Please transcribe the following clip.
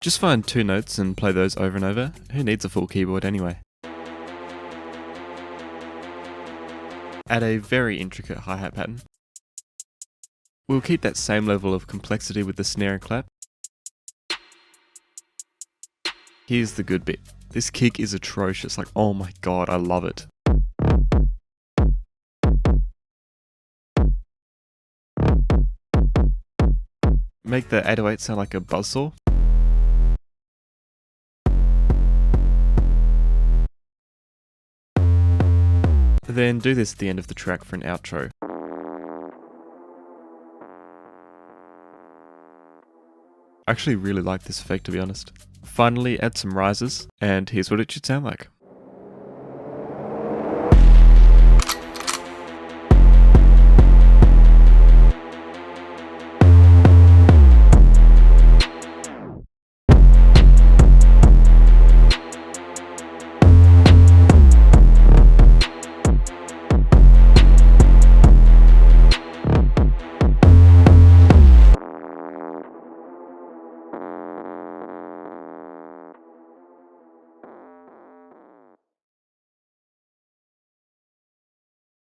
Just find two notes and play those over and over. Who needs a full keyboard anyway? Add a very intricate hi-hat pattern. We'll keep that same level of complexity with the snare and clap. Here's the good bit. This kick is atrocious, like oh my god, I love it. Make the 808 sound like a buzzsaw. Then do this at the end of the track for an outro. I actually really like this effect, to be honest. Finally, add some rises, and here's what it should sound like.